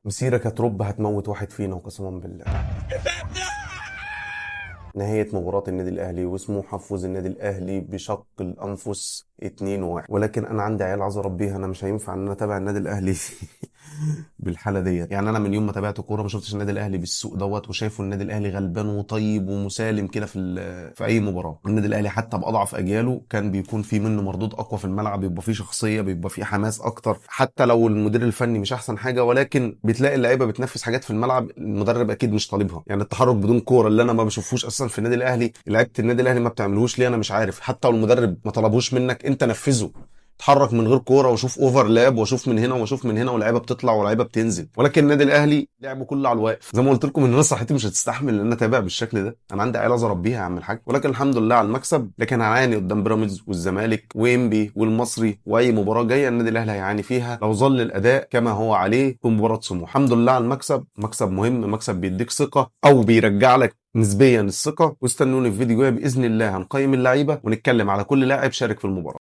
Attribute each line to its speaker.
Speaker 1: مسيرك هترب هتموت واحد فينا وقسما بالله. نهاية مباراة النادي الأهلي وسموحة فوز النادي الأهلي بشق الأنفس 2-1. ولكن أنا عندي عيال عايز أربيها، أنا مش هينفع إن أنا أتابع النادي الأهلي بالحالة ديت. يعني أنا من يوم ما تابعت كورة ما شفتش النادي الأهلي بالسوء دوت، وشايفه النادي الأهلي غلبان وطيب ومسالم كده في أي مباراة. النادي الأهلي حتى بأضعف أجياله كان بيكون في منه مردود أقوى في الملعب، بيبقى فيه شخصية، بيبقى فيه حماس أكتر، حتى لو المدير الفني مش أحسن حاجة، ولكن بتلاقي اللعيبة بتنفذ حاجات في الملعب المدرب أكيد مش طالبها. يعني التحرك بدون كورة اللي أنا ما بشوفوش أساسا في النادي الأهلي، لعيبه النادي الاهلي ما بتعملوش ليه؟ انا مش عارف. حتى لو المدرب ما طلبوش منك انت نفذه، اتحرك من غير كوره وشوف اوفرلاب واشوف من هنا واشوف من هنا، ولاعيبه بتطلع ولاعيبه بتنزل. ولكن النادي الاهلي لعبه كله على الواقف. زي ما قلت لكم ان انا صحتي مش هتستحمل ان انا اتابع بالشكل ده. انا عندي عيال عايز اربيها يا عم الحاج، ولكن الحمد لله على المكسب. لكن هنعاني قدام بيراميدز والزمالك وانبي والمصري، واي مباراه جايه النادي الاهلي هيعاني فيها لو ظل الاداء كما هو عليه في مباراه سموحه. الحمد لله على المكسب، مكسب مهم، مكسب بيديك ثقه او بيرجع لك نسبيا الثقه. واستنوني في فيديو جاي باذن الله هنقيم اللعيبه ونتكلم على كل لاعب شارك في المباراه.